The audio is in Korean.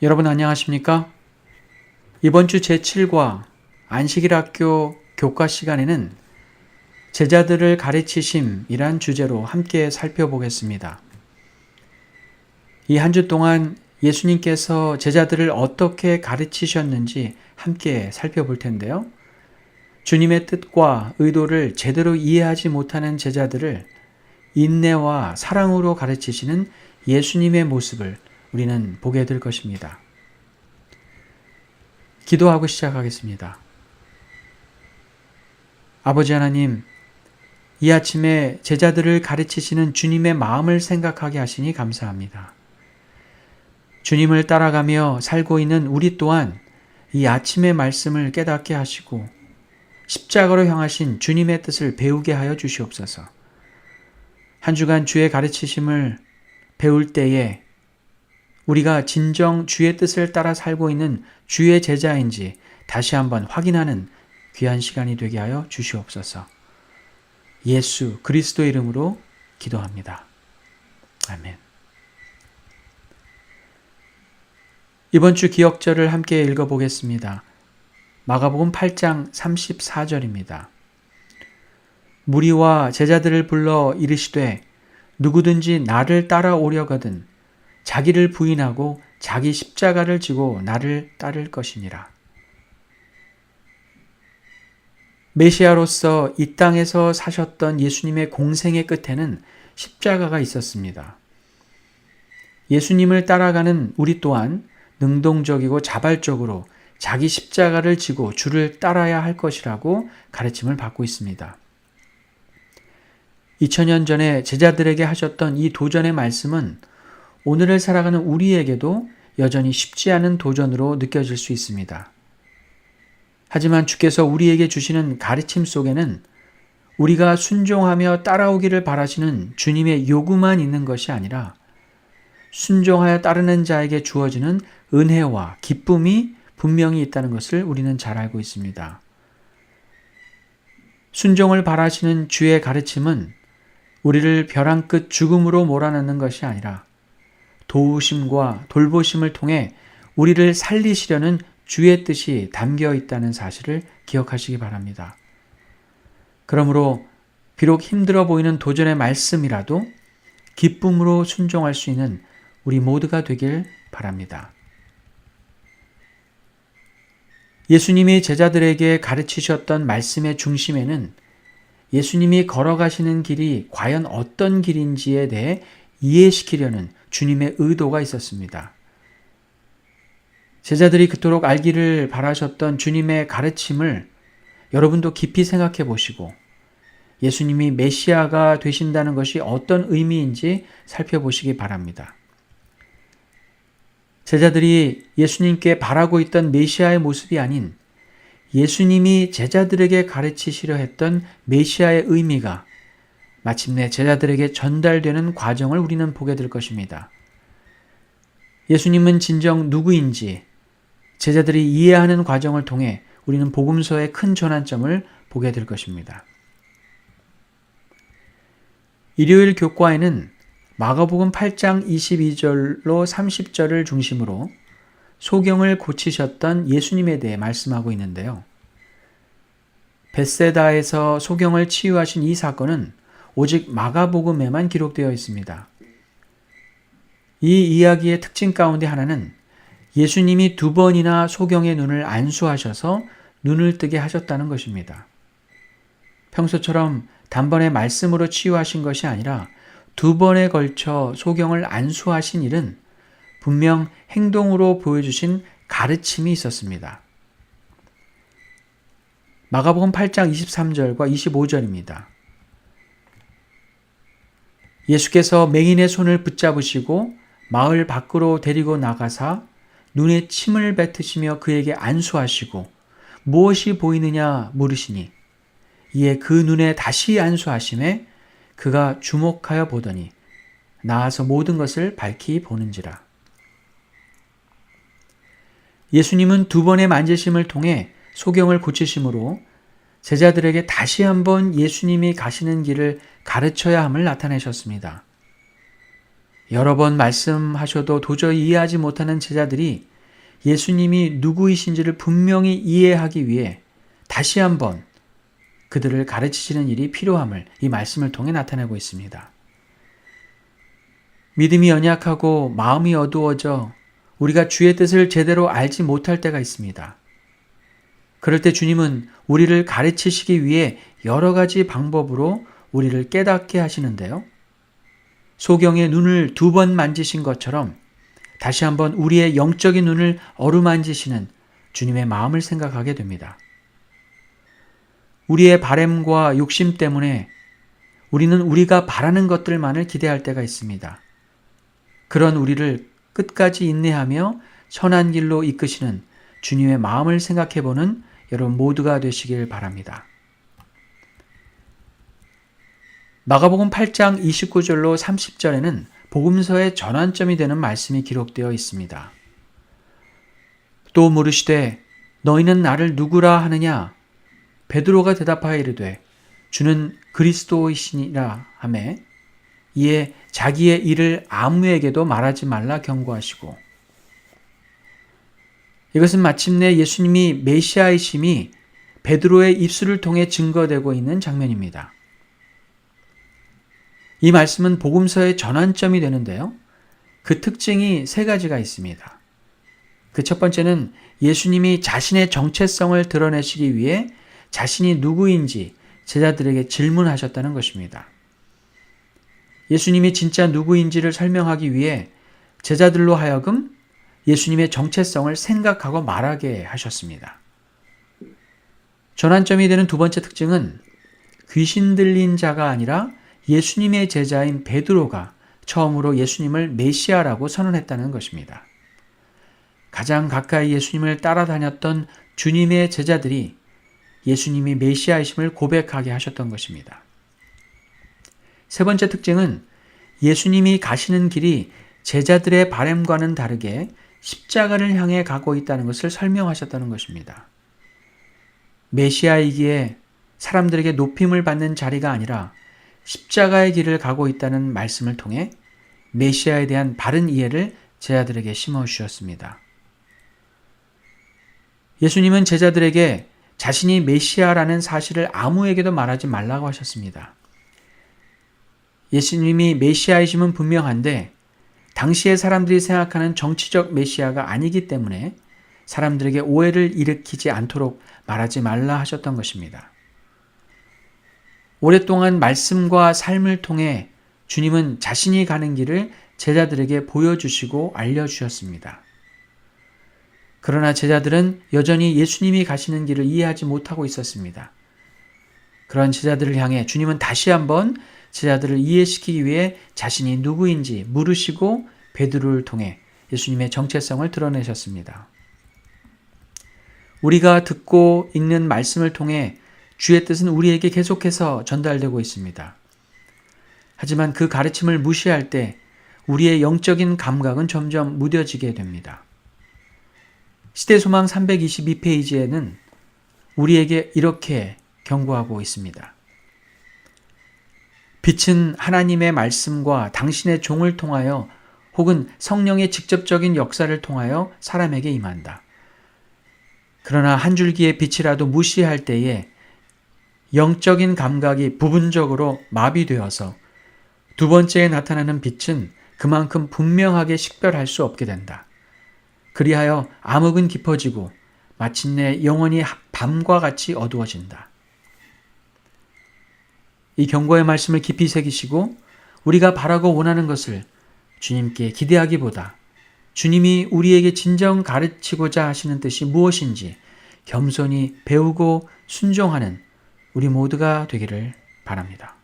여러분 안녕하십니까? 이번 주 제7과 안식일 학교 교과 시간에는 제자들을 가르치심이란 주제로 함께 살펴보겠습니다. 이 한 주 동안 예수님께서 제자들을 어떻게 가르치셨는지 함께 살펴볼 텐데요. 주님의 뜻과 의도를 제대로 이해하지 못하는 제자들을 인내와 사랑으로 가르치시는 예수님의 모습을 우리는 보게 될 것입니다. 기도하고 시작하겠습니다. 아버지 하나님, 이 아침에 제자들을 가르치시는 주님의 마음을 생각하게 하시니 감사합니다. 주님을 따라가며 살고 있는 우리 또한 이 아침의 말씀을 깨닫게 하시고 십자가로 향하신 주님의 뜻을 배우게 하여 주시옵소서. 한 주간 주의 가르치심을 배울 때에 우리가 진정 주의 뜻을 따라 살고 있는 주의 제자인지 다시 한번 확인하는 귀한 시간이 되게 하여 주시옵소서. 예수 그리스도 이름으로 기도합니다. 아멘. 이번 주 기억절을 함께 읽어보겠습니다. 마가복음 8장 34절입니다. 무리와 제자들을 불러 이르시되 누구든지 나를 따라오려거든 자기를 부인하고 자기 십자가를 지고 나를 따를 것이니라. 메시아로서 이 땅에서 사셨던 예수님의 공생의 끝에는 십자가가 있었습니다. 예수님을 따라가는 우리 또한 능동적이고 자발적으로 자기 십자가를 지고 주를 따라야 할 것이라고 가르침을 받고 있습니다. 2000년 전에 제자들에게 하셨던 이 도전의 말씀은 오늘을 살아가는 우리에게도 여전히 쉽지 않은 도전으로 느껴질 수 있습니다. 하지만 주께서 우리에게 주시는 가르침 속에는 우리가 순종하며 따라오기를 바라시는 주님의 요구만 있는 것이 아니라 순종하여 따르는 자에게 주어지는 은혜와 기쁨이 분명히 있다는 것을 우리는 잘 알고 있습니다. 순종을 바라시는 주의 가르침은 우리를 벼랑 끝 죽음으로 몰아넣는 것이 아니라 도우심과 돌보심을 통해 우리를 살리시려는 주의 뜻이 담겨 있다는 사실을 기억하시기 바랍니다. 그러므로 비록 힘들어 보이는 도전의 말씀이라도 기쁨으로 순종할 수 있는 우리 모두가 되길 바랍니다. 예수님이 제자들에게 가르치셨던 말씀의 중심에는 예수님이 걸어가시는 길이 과연 어떤 길인지에 대해 이해시키려는 주님의 의도가 있었습니다. 제자들이 그토록 알기를 바라셨던 주님의 가르침을 여러분도 깊이 생각해 보시고 예수님이 메시아가 되신다는 것이 어떤 의미인지 살펴보시기 바랍니다. 제자들이 예수님께 바라고 있던 메시아의 모습이 아닌 예수님이 제자들에게 가르치시려 했던 메시아의 의미가 마침내 제자들에게 전달되는 과정을 우리는 보게 될 것입니다. 예수님은 진정 누구인지 제자들이 이해하는 과정을 통해 우리는 복음서의 큰 전환점을 보게 될 것입니다. 일요일 교과에는 마가복음 8장 22절로 30절을 중심으로 소경을 고치셨던 예수님에 대해 말씀하고 있는데요. 벳세다에서 소경을 치유하신 이 사건은 오직 마가복음에만 기록되어 있습니다. 이 이야기의 특징 가운데 하나는 예수님이 2번이나 소경의 눈을 안수하셔서 눈을 뜨게 하셨다는 것입니다. 평소처럼 단번에 말씀으로 치유하신 것이 아니라 2번에 걸쳐 소경을 안수하신 일은 분명 행동으로 보여주신 가르침이 있었습니다. 마가복음 8장 23절과 25절입니다. 예수께서 맹인의 손을 붙잡으시고 마을 밖으로 데리고 나가사 눈에 침을 뱉으시며 그에게 안수하시고 무엇이 보이느냐 물으시니 이에 그 눈에 다시 안수하심에 그가 주목하여 보더니 나아서 모든 것을 밝히 보는지라. 예수님은 2번의 만지심을 통해 소경을 고치심으로 제자들에게 다시 한번 예수님이 가시는 길을 가르쳐야 함을 나타내셨습니다. 여러 번 말씀하셔도 도저히 이해하지 못하는 제자들이 예수님이 누구이신지를 분명히 이해하기 위해 다시 한번 그들을 가르치시는 일이 필요함을 이 말씀을 통해 나타내고 있습니다. 믿음이 연약하고 마음이 어두워져 우리가 주의 뜻을 제대로 알지 못할 때가 있습니다. 그럴 때 주님은 우리를 가르치시기 위해 여러 가지 방법으로 우리를 깨닫게 하시는데요. 소경의 눈을 2번 만지신 것처럼 다시 한번 우리의 영적인 눈을 어루만지시는 주님의 마음을 생각하게 됩니다. 우리의 바램과 욕심 때문에 우리는 우리가 바라는 것들만을 기대할 때가 있습니다. 그런 우리를 끝까지 인내하며 선한 길로 이끄시는 주님의 마음을 생각해보는 여러분 모두가 되시길 바랍니다. 마가복음 8장 29절로 30절에는 복음서의 전환점이 되는 말씀이 기록되어 있습니다. 또 물으시되 너희는 나를 누구라 하느냐? 베드로가 대답하여 이르되 주는 그리스도이시니라 하매 이에 자기의 일을 아무에게도 말하지 말라 경고하시고, 이것은 마침내 예수님이 메시아이심이 베드로의 입술을 통해 증거되고 있는 장면입니다. 이 말씀은 복음서의 전환점이 되는데요. 그 특징이 3가지가 있습니다. 그 첫 번째는 예수님이 자신의 정체성을 드러내시기 위해 자신이 누구인지 제자들에게 질문하셨다는 것입니다. 예수님이 진짜 누구인지를 설명하기 위해 제자들로 하여금 예수님의 정체성을 생각하고 말하게 하셨습니다. 전환점이 되는 2번째 특징은 귀신 들린 자가 아니라 예수님의 제자인 베드로가 처음으로 예수님을 메시아라고 선언했다는 것입니다. 가장 가까이 예수님을 따라다녔던 주님의 제자들이 예수님이 메시아이심을 고백하게 하셨던 것입니다. 3번째 특징은 예수님이 가시는 길이 제자들의 바램과는 다르게 십자가를 향해 가고 있다는 것을 설명하셨다는 것입니다. 메시아이기에 사람들에게 높임을 받는 자리가 아니라 십자가의 길을 가고 있다는 말씀을 통해 메시아에 대한 바른 이해를 제자들에게 심어주셨습니다. 예수님은 제자들에게 자신이 메시아라는 사실을 아무에게도 말하지 말라고 하셨습니다. 예수님이 메시아이심은 분명한데 당시의 사람들이 생각하는 정치적 메시아가 아니기 때문에 사람들에게 오해를 일으키지 않도록 말하지 말라 하셨던 것입니다. 오랫동안 말씀과 삶을 통해 주님은 자신이 가는 길을 제자들에게 보여주시고 알려주셨습니다. 그러나 제자들은 여전히 예수님이 가시는 길을 이해하지 못하고 있었습니다. 그런 제자들을 향해 주님은 다시 한번 제자들을 이해시키기 위해 자신이 누구인지 물으시고 베드로를 통해 예수님의 정체성을 드러내셨습니다. 우리가 듣고 읽는 말씀을 통해 주의 뜻은 우리에게 계속해서 전달되고 있습니다. 하지만 그 가르침을 무시할 때 우리의 영적인 감각은 점점 무뎌지게 됩니다. 시대소망 322페이지에는 우리에게 이렇게 경고하고 있습니다. 빛은 하나님의 말씀과 당신의 종을 통하여 혹은 성령의 직접적인 역사를 통하여 사람에게 임한다. 그러나 한 줄기의 빛이라도 무시할 때에 영적인 감각이 부분적으로 마비되어서 2번째에 나타나는 빛은 그만큼 분명하게 식별할 수 없게 된다. 그리하여 암흑은 깊어지고 마침내 영원히 밤과 같이 어두워진다. 이 경고의 말씀을 깊이 새기시고 우리가 바라고 원하는 것을 주님께 기대하기보다 주님이 우리에게 진정 가르치고자 하시는 뜻이 무엇인지 겸손히 배우고 순종하는 우리 모두가 되기를 바랍니다.